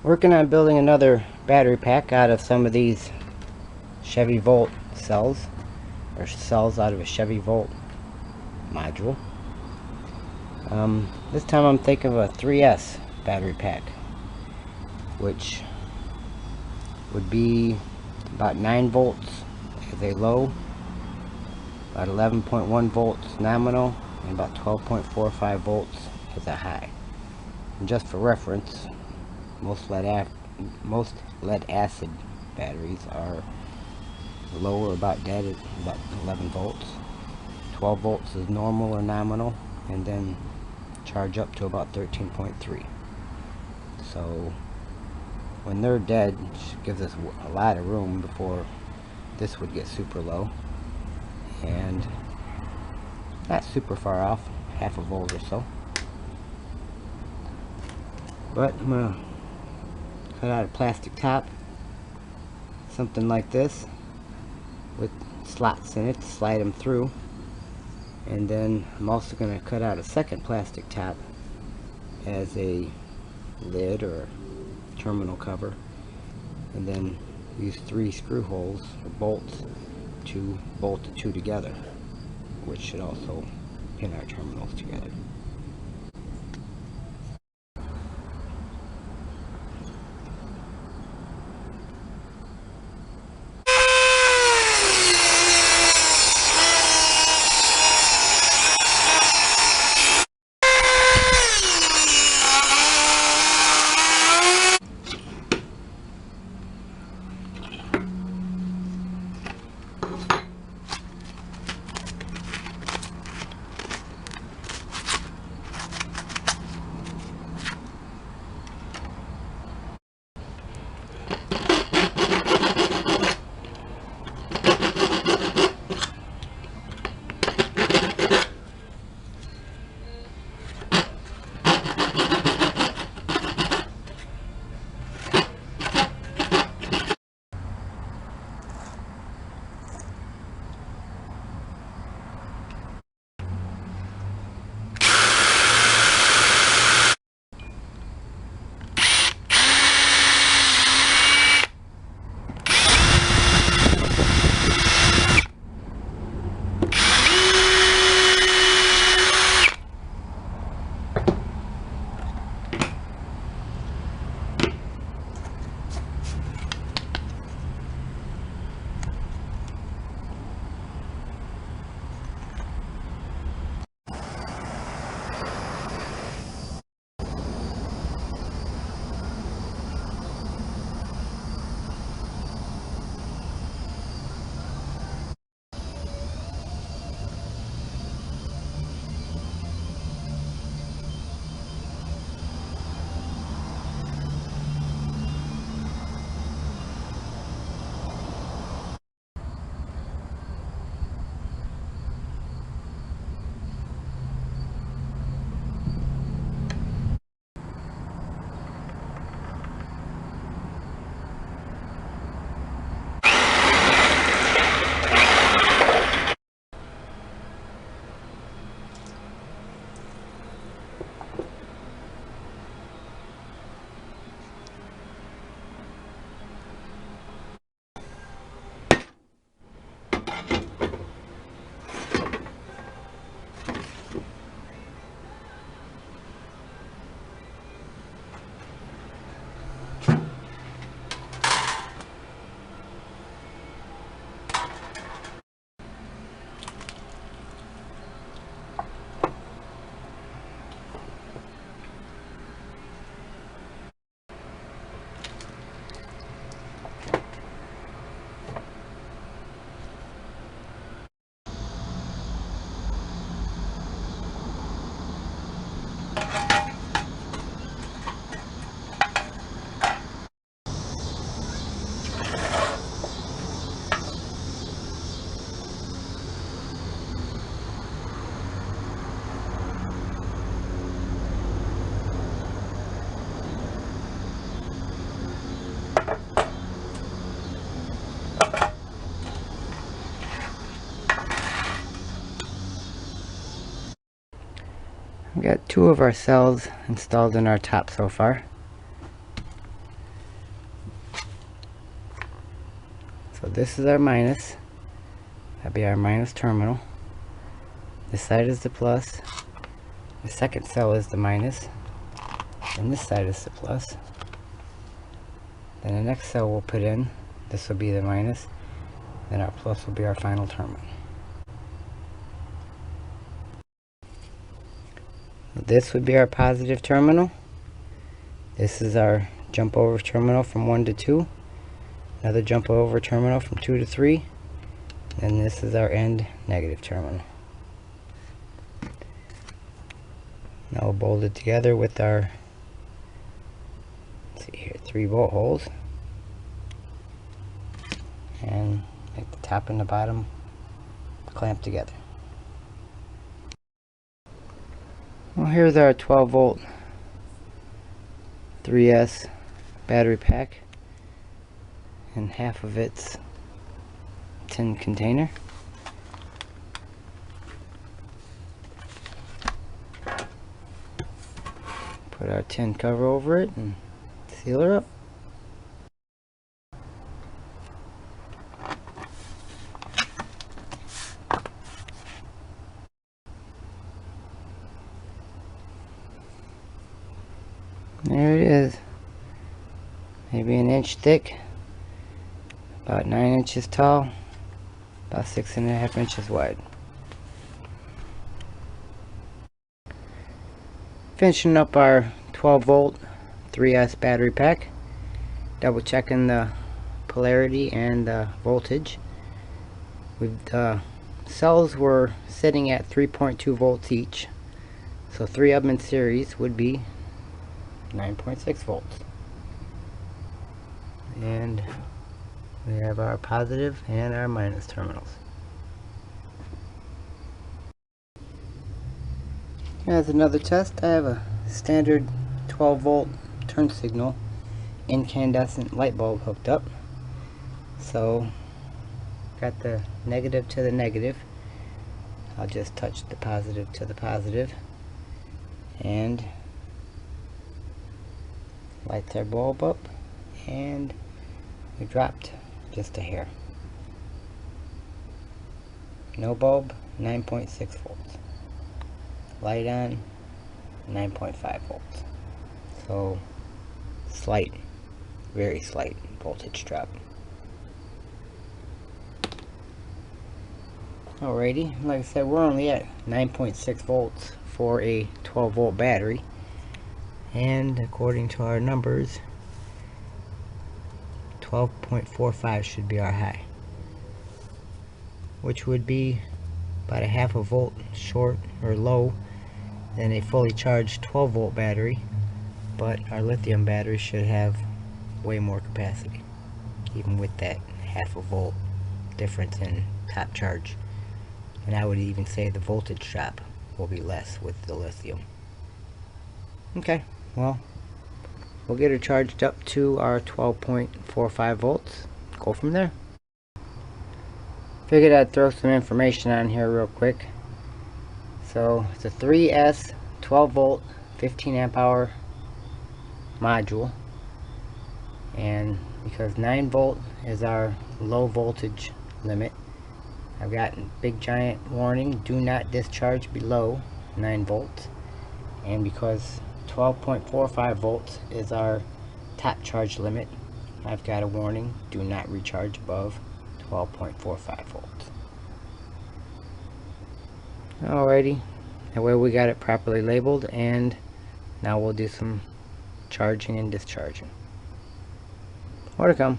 Working on building another battery pack out of some of these Chevy Volt cells, or cells out of a Chevy Volt module. This time I'm thinking of a 3S battery pack, which would be about 9 volts as a low, about 11.1 volts nominal, and about 12.45 volts as a high. And just for reference, most lead acid batteries are low or about dead at about 11 volts. 12 volts is normal or nominal, and then charge up to about 13.3. So when they're dead, it gives us a lot of room before this would get super low, and not super far off, half a volt or so. But I'm gonna cut out a plastic top, something like this, with slots in it to slide them through. And then I'm also going to cut out a second plastic top as a lid or terminal cover, and then use 3 screw holes or bolts to bolt the two together, which should also pin our terminals together. We got 2 of our cells installed in our top so far. this is our minus. That'd be our minus terminal. This side is the plus. The second cell is the minus. And this side is the plus. Then the next cell we'll put in, this will be the minus. Then our plus will be our final terminal. This would be our positive terminal. This is our jump over terminal from 1 to 2. Another jump over terminal from 2 to 3. And this is our end negative terminal. Now we'll bolt it together with our, let's see here, 3 bolt holes. And make the top and the bottom clamp together. Well, here's our 12 volt 3S battery pack, and half of its tin container. Put our tin cover over it and seal her up. There it is. Maybe an inch thick, about 9 inches tall, about 6.5 inches wide. Finishing up our 12 volt 3S battery pack, double checking the polarity and the voltage. The cells were sitting at 3.2 volts each, so 3 of them in series would be 9.6 volts. And we have our positive and our minus terminals. As another test, I have a standard 12 volt turn signal incandescent light bulb hooked up. So got the negative to the negative. I'll just touch the positive to the positive, and lights our bulb up, and we dropped just a hair. No bulb, 9.6 volts. Light on, 9.5 volts. So slight, very slight voltage drop. Alrighty, like I said, we're only at 9.6 volts for a 12 volt battery, and according to our numbers, 12.45 should be our high, which would be about a half a volt short or low than a fully charged 12 volt battery, but our lithium battery should have way more capacity, even with that half a volt difference in top charge. And I would even say the voltage drop will be less with the lithium. Okay, well, we'll get her charged up to our 12.45 volts. Go from there. Figured I'd throw some information on here real quick. So it's a 3S 12 volt 15 amp hour module, and because 9 volt is our low voltage limit, I've got a big giant warning: do not discharge below 9 volts. And because 12.45 volts is our top charge limit, I've got a warning: do not recharge above 12.45 volts. Alrighty, that way we got it properly labeled, and now we'll do some charging and discharging. More to come.